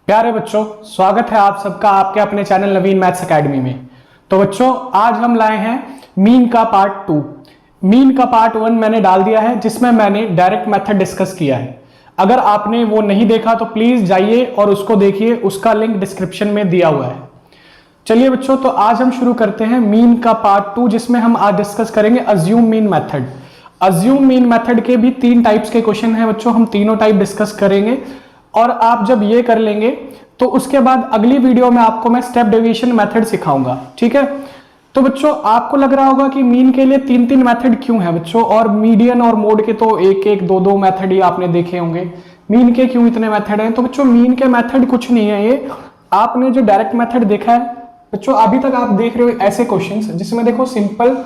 प्यारे बच्चों, स्वागत है आप सबका आपके अपने चैनल नवीन मैथ्स एकेडमी में। तो बच्चों, आज हम लाए हैं मीन का पार्ट 2। मीन का पार्ट 1 मैंने डाल दिया है, जिसमें मैंने डायरेक्ट मेथड डिस्कस किया है। अगर आपने वो नहीं देखा तो प्लीज जाइए और उसको देखिए, उसका लिंक डिस्क्रिप्शन में दिया हुआ है। चलिए बच्चों, तो आज हम शुरू करते हैं मीन का पार्ट 2, जिसमें हम आज डिस्कस करेंगे assume mean method. Assume mean method के भी 3 टाइप्स के क्वेश्चन हैं बच्चों, हम तीनों टाइप डिस्कस करेंगे। और आप जब ये कर लेंगे तो उसके बाद अगली वीडियो में आपको मैं स्टेप डेविएशन मेथड सिखाऊंगा, ठीक है। तो बच्चों, आपको लग रहा होगा कि मीन के लिए 3-3 मेथड क्यों है बच्चों, और मीडियन और मोड के तो 1-1, 2-2 मेथड ही आपने देखे होंगे, मीन के क्यों इतने मेथड हैं। तो बच्चों, मीन के मेथड कुछ नहीं है, ये आपने जो डायरेक्ट मेथड देखा है बच्चों, अभी तक आप देख रहे हो ऐसे क्वेश्चंस जिसमें देखो सिंपल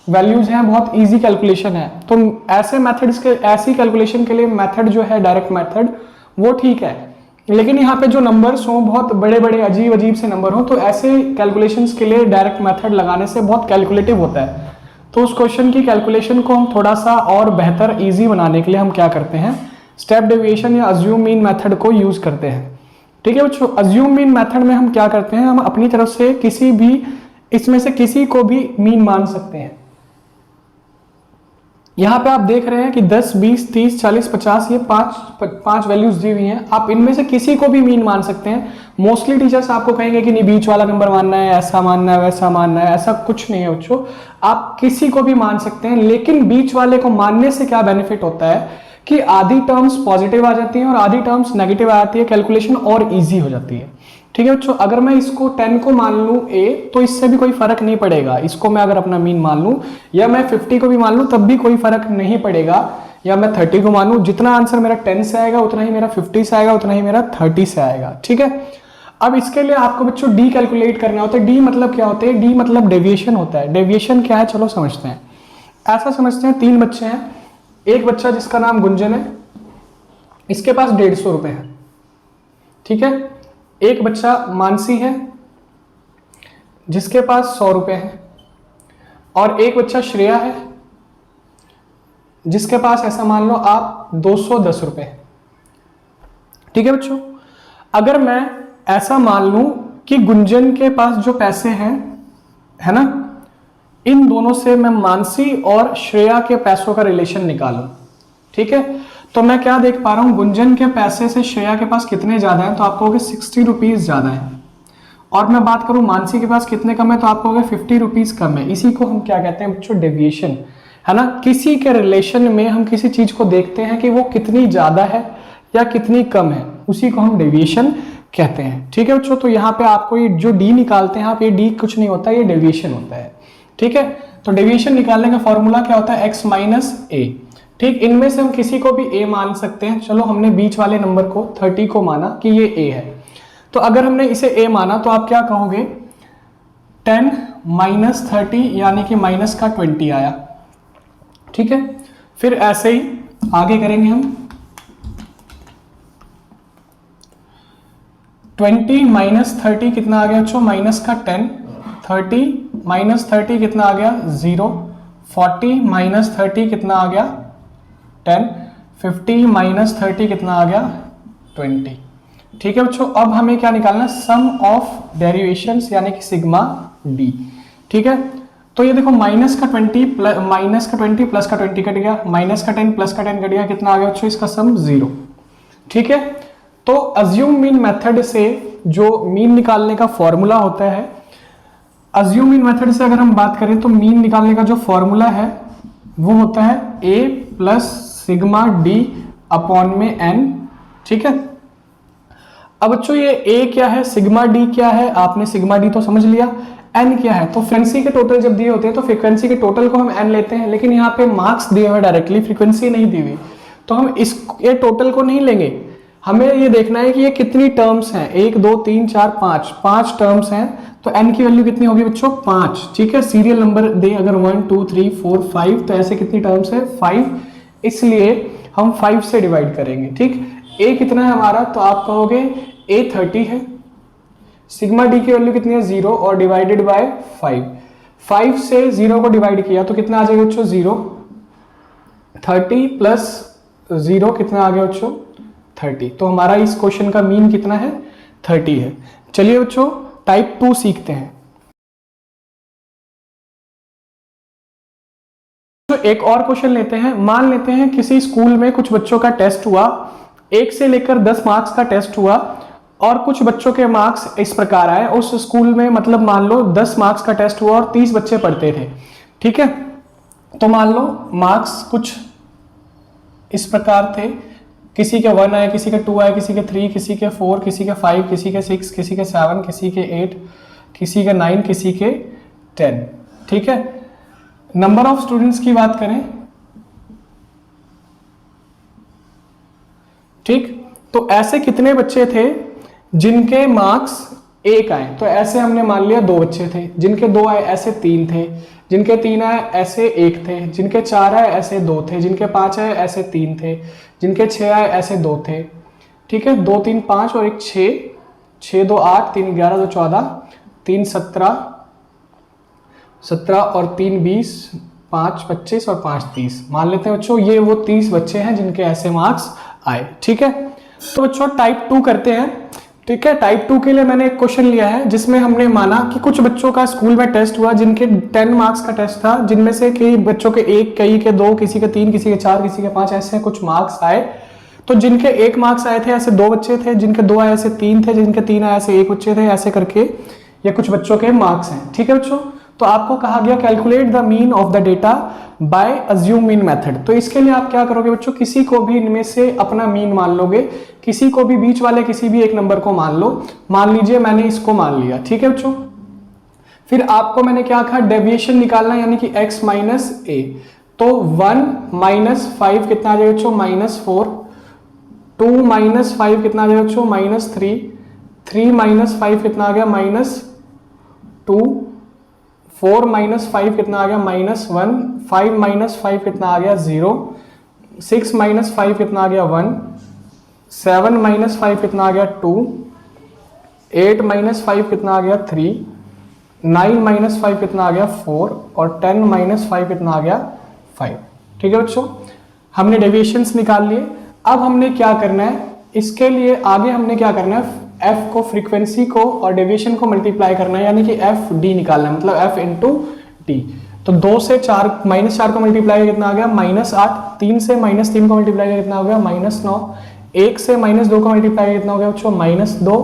वैल्यूज हैं, बहुत इजी कैलकुलेशन है। तो ऐसे मेथड्स के, ऐसी कैलकुलेशन के लिए मेथड जो है डायरेक्ट मेथड वो ठीक है, लेकिन यहाँ पे जो नंबर्स हो बहुत बड़े बड़े अजीब अजीब से नंबर हो, तो ऐसे कैलकुलेशंस के लिए डायरेक्ट मेथड लगाने से बहुत कैलकुलेटिव होता है। तो उस क्वेश्चन की कैलकुलेशन को हम थोड़ा सा और बेहतर इजी बनाने के लिए हम क्या करते हैं, स्टेप डेविएशन या अज्यूम मीन मेथड को यूज करते हैं, ठीक है बच्चों। अज्यूम मीन मेथड में हम क्या करते हैं, हम अपनी तरफ से किसी भी इसमें से किसी को भी मीन मान सकते हैं। यहाँ पे आप देख रहे हैं कि 10, 20, 30, 40, 50 ये पांच वैल्यूज दी हुई हैं। आप इनमें से किसी को भी मीन मान सकते हैं। मोस्टली टीचर्स आपको कहेंगे कि नहीं, बीच वाला नंबर मानना है, ऐसा मानना है, वैसा मानना है। ऐसा कुछ नहीं है बच्चों, आप किसी को भी मान सकते हैं। लेकिन बीच वाले को मानने से क्या बेनिफिट होता है कि आधी टर्म्स पॉजिटिव आ जाती हैं और आधी टर्म्स नेगेटिव आ जाती है, कैलकुलेशन और ईजी हो जाती है, ठीक है बच्चों। अगर मैं इसको 10 को मान लूं ए, तो इससे भी कोई फर्क नहीं पड़ेगा। इसको मैं अगर अपना मीन मान लूं, या मैं 50 को भी मान लूं, तब भी कोई फर्क नहीं पड़ेगा। या मैं 30 को मान लूं, जितना आंसर मेरा 10 से आएगा उतना ही मेरा 50 से आएगा, उतना ही मेरा 30 से आएगा, ठीक है। अब इसके लिए आपको बच्चों डी कैलकुलेट करना होता है। डी मतलब क्या होता है, डी मतलब डेविएशन होता है। डेविएशन क्या है, चलो समझते हैं। ऐसा समझते हैं, 3 बच्चे हैं। एक बच्चा जिसका नाम गुंजन है, इसके पास 150 रुपए है, ठीक है। एक बच्चा मानसी है जिसके पास 100 रुपए है, और एक बच्चा श्रेया है जिसके पास ऐसा मान लो आप 210 रुपए, ठीक है बच्चों। अगर मैं ऐसा मान लूं कि गुंजन के पास जो पैसे हैं, है ना, इन दोनों से मैं मानसी और श्रेया के पैसों का रिलेशन निकालूं, ठीक है। तो मैं क्या देख पा रहा हूं, गुंजन के पैसे से श्रेया के पास कितने ज्यादा है, तो आपको होगा 60 रुपीज ज्यादा है। और मैं बात करूं मानसी के पास कितने कम है, तो आपको होगा 50 रुपीज कम है। इसी को हम क्या कहते हैं बच्चों, डेविएशन, है ना। किसी के रिलेशन में हम किसी चीज को देखते हैं कि वो कितनी ज्यादा है या कितनी कम है, उसी को हम डेविएशन कहते हैं, ठीक है बच्चों। तो यहाँ पे आपको ये जो डी निकालते हैं आप, ये डी कुछ नहीं होता, ये डेविएशन होता है, ठीक है। तो डेविएशन निकालने का फॉर्मूला क्या होता है, एक्स माइनस ए, ठीक। इनमें से हम किसी को भी a मान सकते हैं। चलो, हमने बीच वाले नंबर को 30 को माना कि ये a है, तो अगर हमने इसे a माना तो आप क्या कहोगे, 10 माइनस 30 यानी कि माइनस का 20 आया, ठीक है। फिर ऐसे ही आगे करेंगे हम, 20 माइनस 30 कितना आ गया बच्चों, माइनस का 10, 30 माइनस 30 कितना आ गया, 0, 40 माइनस 30 कितना आ गया, 10, 50 माइनस 30 कितना आ गया, 20, ठीक है बच्चों। अब हमें क्या निकालना है, सम ऑफ डेरिवेशंस यानी कि सिग्मा डी, ठीक है। तो ये देखो, माइनस का 20 प्लस का 20 कट गया, माइनस का 10 प्लस का 10 कट गया, कितना आ गया बच्चों, इसका सम 0, ठीक है। तो अज्यूम मीन मेथड से जो मीन निकालने का फॉर्मूला होता है, अज्यूम मीन मेथड से अगर हम बात करें तो मीन निकालने का जो फॉर्मूला है वो होता है a plus sigma D upon में n, ठीक है। अब बच्चों, ये a क्या है, सिग्मा डी क्या है, आपने सिग्मा डी तो समझ लिया, n क्या है। तो फ्रीक्वेंसी के टोटल जब दिए होते हैं तो फ्रीक्वेंसी के टोटल को हम n लेते हैं, लेकिन यहाँ पे मार्क्स दिए हुए डायरेक्टली, फ्रीक्वेंसी नहीं दी हुई, तो हम ये टोटल को नहीं लेंगे। हमें ये देखना है कि ये कितनी टर्म्स हैं, 1 2 3 4 5 टर्म्स हैं, तो n की वैल्यू कितनी होगी बच्चों, 5, ठीक है। सीरियल नंबर दे अगर 1 2 3 4 5, तो ऐसे कितनी टर्म्स है, 5, इसलिए हम 5 से डिवाइड करेंगे, ठीक। a कितना है हमारा, तो आप कहोगे a 30 है, सिग्मा d की वैल्यू कितनी है, 0, और डिवाइडेड बाय 5 से 0 को डिवाइड किया तो कितना आ जाएगा बच्चों, 0, 30 प्लस 0 कितना आ गया बच्चों, 30। तो हमारा इस क्वेश्चन का मीन कितना है, 30 है। चलिए बच्चों टाइप 2 सीखते हैं। तो एक और क्वेश्चन लेते हैं। मान लेते हैं किसी स्कूल में कुछ बच्चों का टेस्ट हुआ, 1 से लेकर 10 मार्क्स का टेस्ट हुआ, और कुछ बच्चों के मार्क्स इस प्रकार आए। उस स्कूल में मतलब मान लो 10 मार्क्स का टेस्ट हुआ और 30 बच्चे पढ़ते थे, ठीक है। तो मान लो मार्क्स कुछ इस प्रकार थे, किसी के 1 आए, किसी के 2 आए, किसी के 3, किसी के 4, किसी के 5, किसी के 6, किसी के 7, किसी के 8, किसी के 9, किसी के 10, ठीक है। नंबर ऑफ स्टूडेंट्स की बात करें, ठीक, तो ऐसे कितने बच्चे थे जिनके मार्क्स 1 आए, तो ऐसे हमने मान लिया 2 बच्चे थे। जिनके 2 आए ऐसे 3 थे। जिनके 3 आए ऐसे 1 थे। जिनके 4 आए ऐसे 2 थे। जिनके 5 आए ऐसे 3 थे। जिनके 6 आए ऐसे 2 थे, ठीक है। 2 3 5 और 1 6, 6 2 8, 3 11, 2 14, 3 17, 17 और 3 20, 5 25 और 5 30। मान लेते हैं बच्चों ये वो 30 बच्चे हैं जिनके ऐसे मार्क्स आए, ठीक है। तो बच्चों टाइप 2 करते हैं, ठीक है। टाइप 2 के लिए मैंने एक क्वेश्चन लिया है जिसमें हमने माना कि कुछ बच्चों का स्कूल में टेस्ट हुआ जिनके 10 मार्क्स का टेस्ट था, जिनमें से कई बच्चों के 1, कई के 2, किसी के 3, किसी के 4, किसी के 5 ऐसे कुछ मार्क्स आए। तो जिनके 1 मार्क्स आए थे ऐसे 2 बच्चे थे, जिनके 2 आए ऐसे 3 थे, जिनके 3 आए ऐसे 1 बच्चे थे, ऐसे करके ये कुछ बच्चों के मार्क्स हैं, ठीक है बच्चों। तो आपको कहा गया calculate the mean of the data bye assume mean method. तो इसके लिए आप क्या करोगे बच्चों, किसी को भी इनमें से अपना मीन मान लोगे, किसी को भी बीच वाले किसी भी एक नंबर को मान लो। मान लीजिए मैंने इसको मान लिया, ठीक है बच्चों। फिर आपको मैंने क्या कहा, डेविएशन निकालना, यानी कि x माइनस ए। तो 1 माइनस 5 कितना आ जाएगा बच्चों, -4। 2 माइनस 5 कितना आ जाएगा बच्चों, -3। 3 माइनस 5 कितना आ गया, -2। 4 माइनस 5 कितना आ गया, -1। 5 माइनस 5 कितना आ गया, 0। 6 माइनस 5 कितना आ गया, 1। 7 माइनस 5 कितना आ गया, 2। 8 माइनस 5 कितना आ गया, 3। 9 माइनस 5 कितना आ गया, 4। और 10 माइनस 5 कितना आ गया, 5, ठीक है बच्चों। हमने डेविएशंस निकाल लिए। अब हमने क्या करना है, इसके लिए आगे हमने क्या करना है, f को, फ्रीक्वेंसी को और डेविएशन को मल्टीप्लाई करना है, यानी कि एफ डी निकालना है, मतलब f इंटू डी। तो 2 से 4, -4 को मल्टीप्लाई कितना आ गया, -8। 3 से -3 को मल्टीप्लाई कितना हो गया, -9। 1 से -2 को मल्टीप्लाई कितना हो गया बच्चों, -2।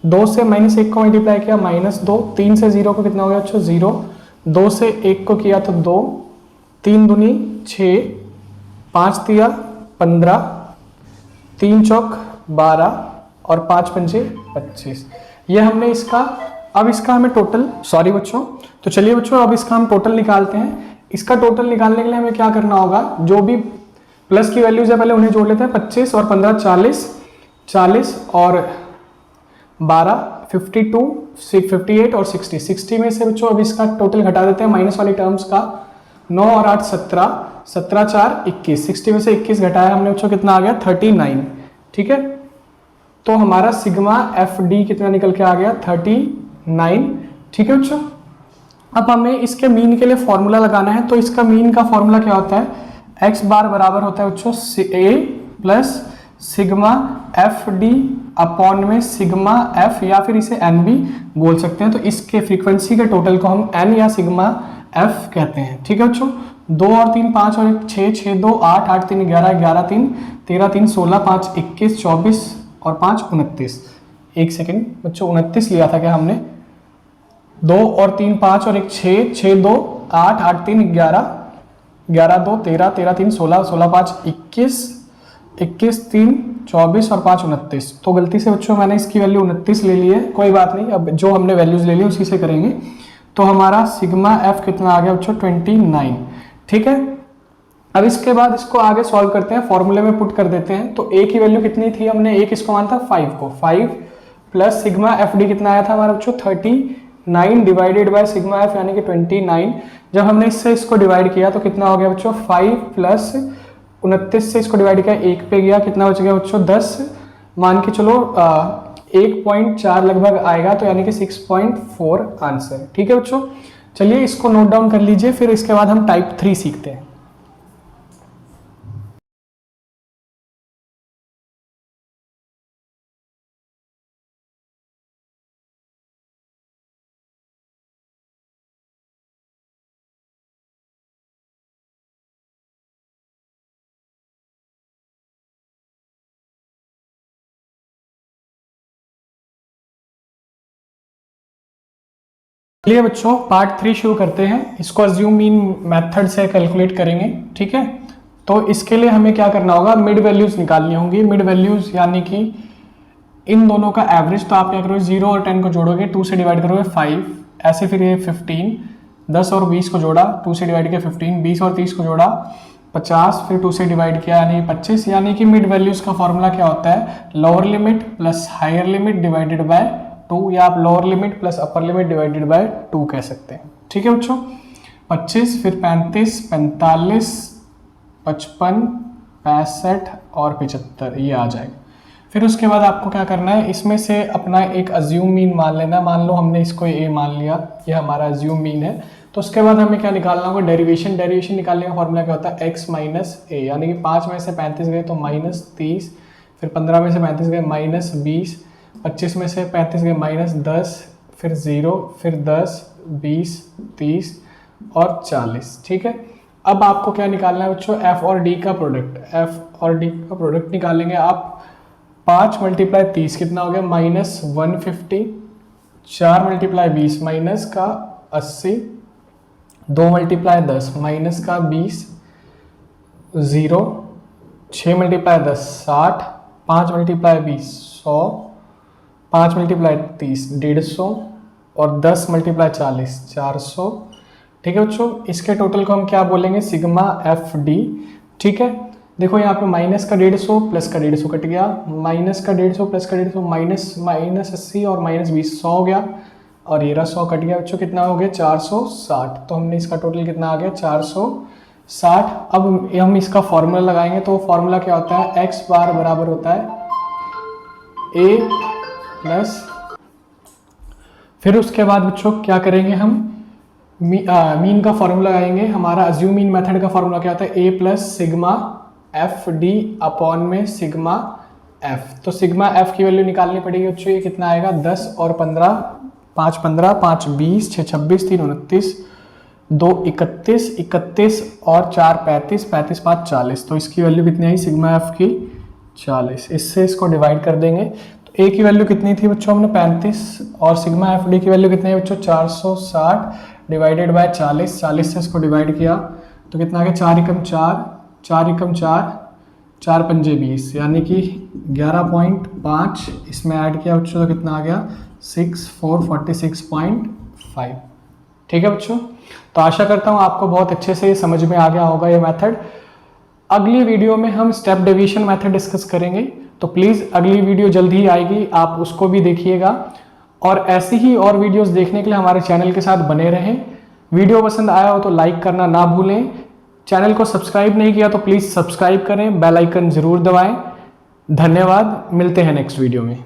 2 से -1 को मल्टीप्लाई किया, -2। 3 से 0 को कितना हो गया बच्चों, 0। 2 से 1 को किया तो 2। 3 दूनी 6, 5 तिया 15, 3 चौक 12 और 5 पंजे 25। ये हमने इसका, अब इसका हमें टोटल, सॉरी बच्चों, तो चलिए बच्चों अब इसका हम टोटल निकालते हैं। इसका टोटल निकालने के लिए हमें क्या करना होगा, जो भी प्लस की वैल्यूज है पहले उन्हें जोड़ लेते हैं। 25 और 15 40, 40 और 12 52, 58 और 60। 60 में से बच्चों अब इसका टोटल घटा देते हैं माइनस वाली टर्म्स का। 9 और 8 17, 17 4 21। 60 में से 21 घटाया हमने बच्चों, कितना आ गया, 39, ठीक है। तो हमारा सिग्मा एफ डी कितना निकल के आ गया, 39, ठीक है बच्चों। अब हमें इसके मीन के लिए फॉर्मूला लगाना है। तो इसका मीन का फॉर्मूला क्या होता है, एक्स बार बराबर होता है बच्चों A plus sigma F D upon में सिग्मा एफ, या फिर इसे एन भी बोल सकते हैं। तो इसके फ्रीक्वेंसी के टोटल को हम एन या सिग्मा एफ कहते हैं, ठीक है बच्चों। 2 और 3 5 और 1 6, 6 2 8, 8 3 11, 11 3 13, 3 16, 5 21, 24 और 5 29। एक सेकेंड बच्चों, 29 लिया था क्या हमने। 2 और 3 5 और 1 6, 6 2 8, 8 3 11, 11 2 13, 13 3 16, 16 5 21, 21 3 24 और 5 29। तो गलती से बच्चों मैंने इसकी वैल्यू 29 ले ली है, कोई बात नहीं, अब जो हमने वैल्यूज ले ली उसी से करेंगे। तो हमारा सिग्मा एफ कितना आ गया बच्चों, 29, ठीक है। अब इसके बाद इसको आगे सॉल्व करते हैं, फॉर्मूले में पुट कर देते हैं। तो ए की वैल्यू कितनी थी, हमने एक इसको माना था 5 को, 5 प्लस सिग्मा एफ डी कितना आया था हमारा बच्चों, 39 डिवाइडेड बाय सिग्मा एफ यानी कि 29। जब हमने इससे इसको डिवाइड किया तो कितना हो गया बच्चों, 5 प्लस 29 से इसको डिवाइड किया, 1 पे गया, कितना बच गया बच्चों, 10। मान के चलो 1.4 लगभग आएगा, तो यानी कि 6.4 आंसर, ठीक है बच्चों। चलिए इसको नोट डाउन कर लीजिए, फिर इसके बाद हम टाइप 3 सीखते हैं। चलिए बच्चों पार्ट 3 शुरू करते हैं। इसको अज्यूम मीन मेथड से कैलकुलेट करेंगे, ठीक है। तो इसके लिए हमें क्या करना होगा, मिड वैल्यूज निकालनी होंगी। मिड वैल्यूज यानी कि इन दोनों का एवरेज। तो आप क्या करोगे, 0 और 10 को जोड़ोगे, 2 से डिवाइड करोगे 5, ऐसे फिर ये 15, 10 और 20 को जोड़ा, 2 से डिवाइड किया 15, 20 और 30 को जोड़ा 50, फिर 2 से डिवाइड किया यानी 25। यानी कि मिड वैल्यूज का फॉर्मूला क्या होता है, lower limit plus higher limit divided by 2, या आप lower limit plus upper limit divided by 2 कह सकते हैं, ठीक है बच्चों। 25, फिर 35, 45, 55, 65 और 75 ये आ जाएगा। फिर उसके बाद आपको क्या करना है, इसमें से अपना एक अज्यूम मीन मान लेना। मान लो हमने इसको ए मान लिया, ये हमारा अज्यूम मीन है। तो उसके बाद हमें क्या निकालना होगा, डेरिवेशन। डेरिवेशन निकालने का फॉर्मूला क्या होता है, x माइनस ए, यानी कि 5 में से 35 गए तो -30, फिर 15 में से 35 गए -20, 25 में से 35 गए -10, फिर 0, फिर 10, 20, 30 और 40, ठीक है। अब आपको क्या निकालना है बच्चों, f और d का प्रोडक्ट। f और d का प्रोडक्ट निकालेंगे आप। 5 × 30 कितना हो गया, -150, 4 × 20 माइनस का 80, 2 × 10 माइनस का 20, 0, 6 × 10 60, 5 × 20 100, 5 × 30 150 और 10 × 40 400, ठीक है बच्चों। इसके टोटल को हम क्या बोलेंगे, सिग्मा एफ डी, ठीक है। देखो यहाँ पे माइनस का 150 प्लस का 150 कट गया, माइनस का 150 प्लस का 150 माइनस 80 और -20 100 हो गया, और ये 100 कट गया बच्चों, कितना हो गया 460। तो हमने इसका टोटल कितना आ गया 460। अब हम इसका फॉर्मूला लगाएंगे। तो फॉर्मूला क्या होता है, x बार बराबर होता है a प्लस, फिर उसके बाद बच्चों क्या करेंगे हम, मीन का फॉर्मूला लगाएंगे। हमारा अज्यूम मीन मेथड का फॉर्मूला क्या होता है, a plus sigma F D upon में सिग्मा एफ। तो सिग्मा एफ की वैल्यू निकालनी पड़ेगी बच्चों। ये कितना आएगा, 10 और 15, 5 15, 5 20, 6 26, 3 29, 2 31, 31 और 4 35, 35 5 40। तो इसकी वैल्यू कितनी आई, सिग्मा एफ की 40। इससे इसको डिवाइड कर देंगे। तो ए की वैल्यू कितनी थी बच्चों, हमने 35, और सिग्मा एफ डी की वैल्यू कितनी है बच्चों, 460 डिवाइडेड बाय 40। 40 से इसको डिवाइड किया तो कितना आ गया, 4 एकम 4, 4 एकम 4, 4 पंजे 20, यानी कि 11.5। इसमें ऐड किया बच्चों तो कितना आ गया, 46.5, ठीक है बच्चों। तो आशा करता हूँ आपको बहुत अच्छे से समझ में आ गया होगा ये मेथड। अगली वीडियो में हम स्टेप डेविएशन मेथड डिस्कस करेंगे। तो प्लीज़ अगली वीडियो जल्दी ही आएगी, आप उसको भी देखिएगा। और ऐसी ही और वीडियोस देखने के लिए हमारे चैनल के साथ बने रहें। वीडियो पसंद आया हो तो लाइक करना ना भूलें। चैनल को सब्सक्राइब नहीं किया तो प्लीज़ सब्सक्राइब करें, बेल आइकन ज़रूर दबाएं। धन्यवाद, मिलते हैं नेक्स्ट वीडियो में।